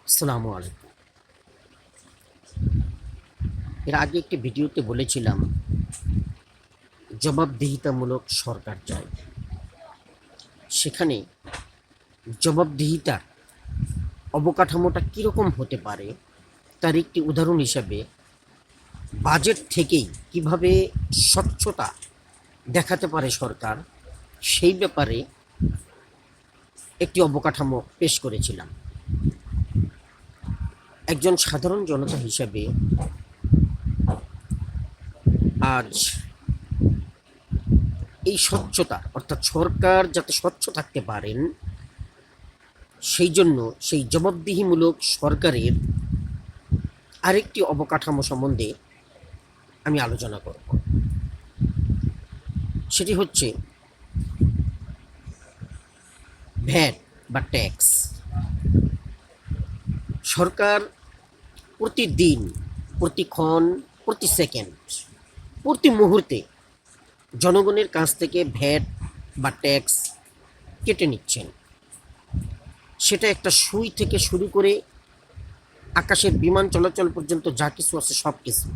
আসসালামু আলাইকুম। এর আগে একটি ভিডিওতে বলেছিলাম জবাবদিহিতামূলক সরকার চাই। সেখানে জবাবদিহিতার অবকাঠামোটা কীরকম হতে পারে তার একটি উদাহরণ হিসাবে বাজেট থেকেই কিভাবে স্বচ্ছতা দেখাতে পারে সরকার, সেই ব্যাপারে একটি অবকাঠামো পেশ করেছিলাম। একজন সাধারণ জনতা হিসাবে আজ এই স্বচ্ছতা অর্থাৎ সরকার যাতে স্বচ্ছ থাকতে পারেন সেই জন্য সেই জবাবদিহিমূলক সরকারের আরেকটি অবকাঠামো সম্বন্ধে আমি আলোচনা করব। সেটি হচ্ছে ভ্যাট বা ট্যাক্স। সরকার প্রতিদিন, প্রতিক্ষণ, প্রতি সেকেন্ড, প্রতি মুহূর্তে জনগণের কাছ থেকে ভ্যাট বা ট্যাক্স কেটে নিচ্ছেন। সেটা একটা সুই থেকে শুরু করে আকাশের বিমান চলাচল পর্যন্ত যা কিছু আছে সব কিছু,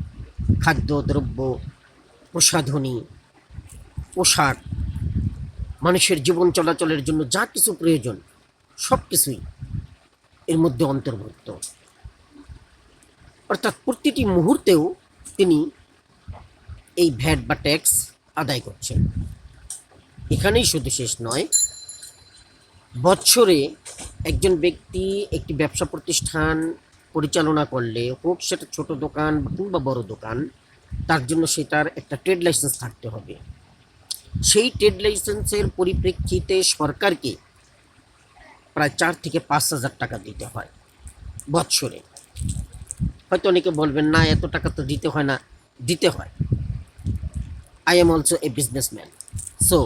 খাদ্যদ্রব্য, প্রসাধনী, পোশাক, মানুষের জীবন চলাচলের জন্য যা কিছু প্রয়োজন সব কিছুই এর মধ্যে অন্তর্ভুক্ত। অর্থাৎ প্রতিটি মুহূর্তেও তিনি এই ভ্যাট বা ট্যাক্স আদায় করছেন। এখানেই শুধু শেষ নয়, বছরে একজন ব্যক্তি একটি ব্যবসা প্রতিষ্ঠান পরিচালনা করলে, হোক সেটা ছোট দোকান কিংবা বড় দোকান, তার জন্য সেটার একটা ট্রেড লাইসেন্স থাকতে হবে। সেই ট্রেড লাইসেন্সের পরিপ্রেক্ষিতে সরকারকে প্রায় 4 থেকে 5,000 টাকা দিতে হয় বৎসরে। হয়তো অনেকে বলবেন না এত টাকা তো দিতে হয় না, দিতে হয়। I am also a businessman, so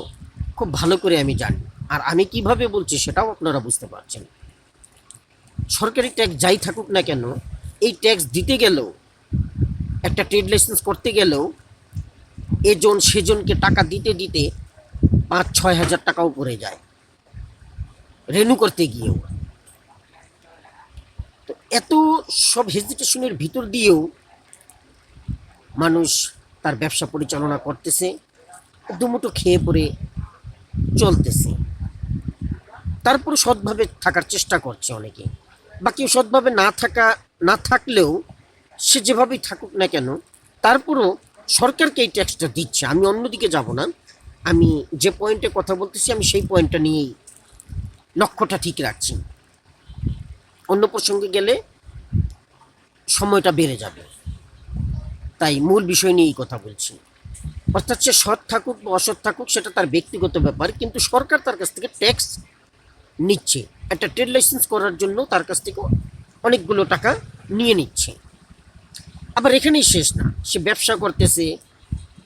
খুব ভালো করে আমি জানি। আর আমি কিভাবে বলছি সেটাও আপনারা বুঝতে পারছেন। সরকারি ট্যাক্স যাই থাকুক না কেন, এই ট্যাক্স দিতে গেলেও, একটা ট্রেড লাইসেন্স করতে গেলেও এজন সেজনকে টাকা দিতে দিতে 5-6 হাজার টাকাও পড়ে যায় রেনু করতে গিয়েও। তো এত সব হেজিটেশনের ভিতর দিয়েও মানুষ তার ব্যবসা পরিচালনা করতেছে, দুমুটো খেয়ে পরে চলতেছে। তারপর সৎভাবে থাকার চেষ্টা করছে অনেকে, বা কেউ সৎভাবে না থাকলেও সে যেভাবেই থাকুক না কেন, তারপরও সরকারকে এই ট্যাক্সটা দিচ্ছে। আমি অন্যদিকে যাব না, আমি যে পয়েন্টে কথা বলতেছি আমি সেই পয়েন্টটা নিয়েই লক্ষ্যটা ঠিক রাখছি। অন্য প্রসঙ্গে গেলে সময়টা বেড়ে যাবে, তাই মূল বিষয় নিয়েই কথা বলছি। অর্থাৎ সে সৎ থাকুক বা অসৎ থাকুক সেটা তার ব্যক্তিগত ব্যাপার, কিন্তু সরকার তার কাছ থেকে ট্যাক্স নিচ্ছে। একটা ট্রেড লাইসেন্স করার জন্য তার কাছ থেকে অনেকগুলো টাকা নিয়ে নিচ্ছে। আবার এখানেই শেষ না, সে ব্যবসা করতেছে,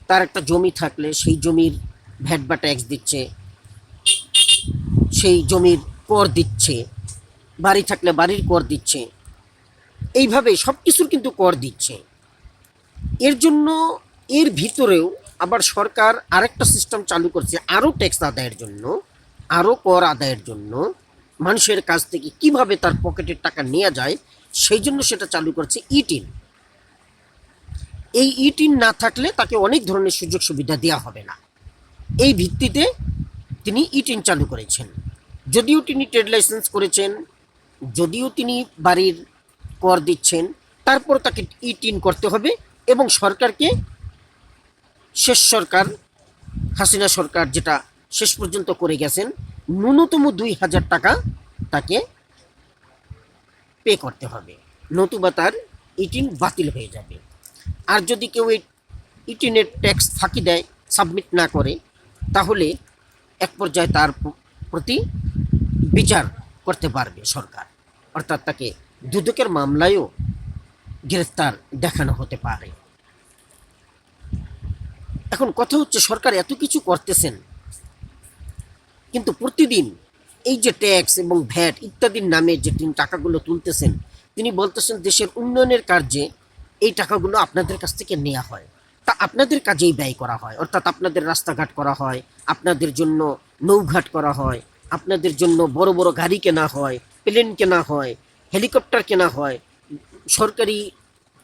তার একটা জমি থাকলে সেই জমির ভ্যাট বা ট্যাক্স দিচ্ছে, সেই জমির কর দিচ্ছে, বাড়ি থাকলে বাড়ির কর দিচ্ছে, এইভাবে সব কিছুর কিন্তু কর দিচ্ছে। এর জন্য এর ভিতরেও আবার সরকার আরেকটা সিস্টেম চালু করছে আরও ট্যাক্স আদায়ের জন্য, আরও কর আদায়ের জন্য। মানুষের কাছ থেকে কিভাবে তার পকেটের টাকা নেওয়া যায় সেই জন্য সেটা চালু করছে ইটিন। এই ইটিন না থাকলে তাকে অনেক ধরনের সুযোগ সুবিধা দেওয়া হবে না। এই ভিত্তিতে তিনি ইটিন চালু করেছেন। যদিও তিনি ট্রেড লাইসেন্স করেছেন, যদিও তিনি বাড়ির কর দিচ্ছেন, তারপর তাকে ইটিন করতে হবে। এবং সরকারকে, শেষ সরকার হাসিনা সরকার যেটা শেষ পর্যন্ত করে গেছেন, ন্যূনতম 2,000 টাকা তাকে পে করতে হবে, নতুবা তার ইটিন বাতিল হয়ে যাবে। আর যদি কেউ এই ইটিনের ট্যাক্স ফাঁকি দেয়, সাবমিট না করে, তাহলে এক পর্যায়ে তার প্রতি বিচার করতে পারবে সরকার। অর্থাৎ তাকে দুদকের মামলায়ও গ্রেফতার দেখানো হতে পারে। এখন কথা হচ্ছে, সরকার এত কিছু করতেছেন, কিন্তু প্রতিদিন এই যে ট্যাক্স এবং ভ্যাট ইত্যাদির নামে যে তিনি টাকাগুলো তুলতেছেন, তিনি বলতেছেন দেশের উন্নয়নের কার্যে এই টাকাগুলো আপনাদের কাছ থেকে নেওয়া হয়, তা আপনাদের কাজেই ব্যয় করা হয়। অর্থাৎ আপনাদের রাস্তাঘাট করা হয়, আপনাদের জন্য নৌঘাট করা হয়, আপনাদের জন্য বড় বড় গাড়ি কেনা হয়, প্লেন কেনা হয়, হেলিকপ্টার কেনা হয়, সরকারি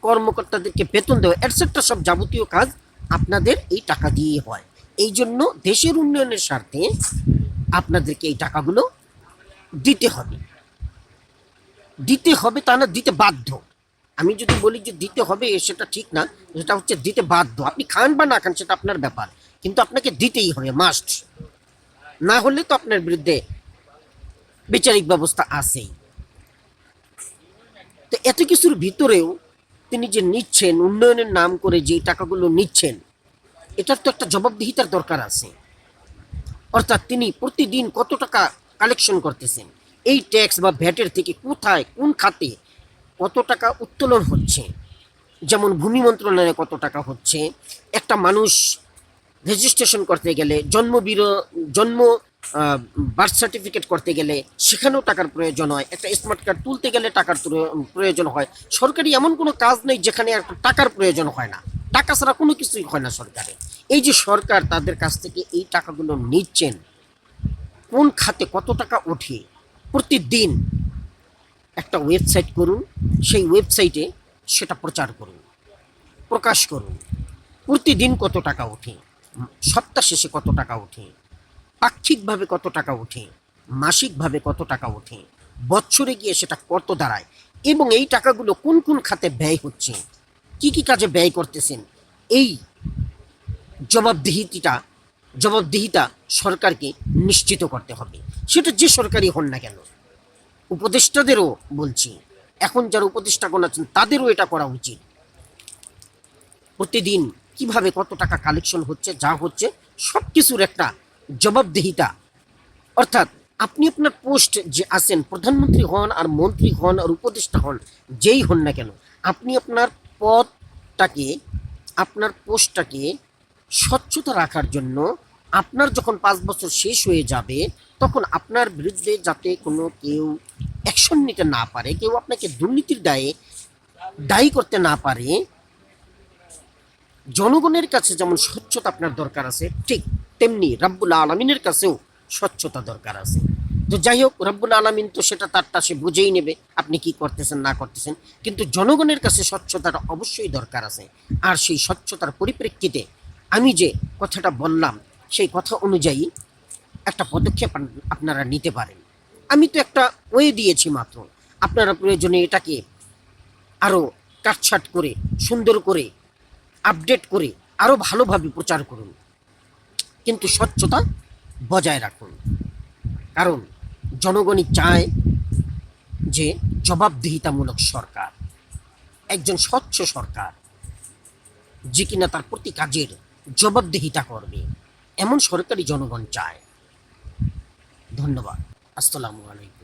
কর্মকর্তাদেরকে বেতন দেওয়া, এটসেট্রা সব যাবতীয় কাজ আপনাদের এই টাকা দিয়েই হয়। এই জন্য দেশের উন্নয়নের স্বার্থে আপনাদেরকে এই টাকাগুলো দিতে হবে। দিতে হবে তা না, দিতে বাধ্য। আমি যদি বলি যে দিতে হবে সেটা ঠিক না, সেটা হচ্ছে দিতে বাধ্য। আপনি খান বা না খান সেটা আপনার ব্যাপার, কিন্তু আপনাকে দিতেই হবে, মাস্ট। না হলে তো আপনার বিরুদ্ধে বিচারিক ব্যবস্থা আছেই। তো এত কিছুর ভিতরেও তিনি যে নিচ্ছেন, উন্নয়নের নাম করে যে টাকাগুলো নিচ্ছেন, এটার তো একটা জবাবদিহিতার দরকার আছে। অর্থাৎ তিনি প্রতিদিন কত টাকা কালেকশন করতেছেন, এই ট্যাক্স বা ভ্যাটের থেকে কোথায় কোন খাতে কত টাকা উত্তোলন হচ্ছে। যেমন ভূমি মন্ত্রণালয়ে কত টাকা হচ্ছে, একটা মানুষ রেজিস্ট্রেশন করতে গেলে, জন্ম বার্থ সার্টিফিকেট করতে গেলে সেখানেও টাকার প্রয়োজন হয়, একটা স্মার্ট কার্ড তুলতে গেলে টাকার প্রয়োজন হয়। সরকারি এমন কোনো কাজ নেই যেখানে একটা টাকার প্রয়োজন হয় না, টাকা ছাড়া কোনো কিছুই হয় না সরকারে। এই যে সরকার তাদের কাছ থেকে এই টাকাগুলো নিচ্ছেন, কোন খাতে কত টাকা ওঠে প্রতিদিন একটা ওয়েবসাইট করুন, সেই ওয়েবসাইটে সেটা প্রচার করুন, প্রকাশ করুন। প্রতিদিন কত টাকা ওঠে, সপ্তাহ শেষে কত টাকা ওঠে, পাক্ষিকভাবে কত টাকা ওঠে, মাসিকভাবে কত টাকা ওঠে, বছরে গিয়ে সেটা কত দাঁড়ায়, এবং এই টাকাগুলো কোন কোন খাতে ব্যয় হচ্ছে, কি কি কাজে ব্যয় করতেছেন। এই জবাবদিহিতা সরকারকে নিশ্চিত করতে হবে। সেটা যে সরকারি হন না কেন, উপদেষ্টাদেরও বলছি, এখন যারা উপদেষ্টাগণ আছেন তাদেরও এটা করা উচিত। প্রতিদিন কিভাবে কত টাকা কালেকশন হচ্ছে, যা হচ্ছে সব কিছুর একটা জবাবদিহিতা। অর্থাৎ আপনি আপনার পোস্ট যে আছেন, প্রধানমন্ত্রী হন আর মন্ত্রী হন আর উপদেষ্টা হন, যেই হন না কেন, আপনি আপনার পদটাকে, আপনার পোস্টটাকে স্বচ্ছতা রাখার জন্য, আপনার যখন 5 বছর শেষ হয়ে যাবে তখন আপনার বিরুদ্ধে যাতে কোনো কেউ অ্যাকশন নিতে না পারে, কেউ আপনাকে দুর্নীতির দায়ী করতে না পারে। জনগণের কাছে যেমন স্বচ্ছতা আপনার দরকার আছে, ঠিক তেমনি রব্বুল আলমিনের কাছেও স্বচ্ছতা দরকার আছে। তো যাই হোক, রব্বুল আলমিন তো সেটা তারটা সে বুঝেই নেবে আপনি কি করতেছেন না করতেছেন, কিন্তু জনগণের কাছে স্বচ্ছতাটা অবশ্যই দরকার আছে। আর সেই স্বচ্ছতার পরিপ্রেক্ষিতে আমি যে কথাটা বললাম, সেই কথা অনুযায়ী একটা পদক্ষেপ আপনারা নিতে পারেন। আমি তো একটা ওয়ে দিয়েছি মাত্র, আপনারা প্রয়োজনে এটাকে আরও কাটছাট করে, সুন্দর করে, আপডেট করে আরও ভালোভাবে প্রচার করুন, কিন্তু স্বচ্ছতা বজায় রাখুন। কারণ জনগণই চায় যে জবাবদিহিতামূলক সরকার, একজন স্বচ্ছ সরকার যে কিনা তার প্রতি কাজের জবাবদিহিতা করবে, এমন সরকারি জনগণ চায়। ধন্যবাদ। আসসালামু আলাইকুম।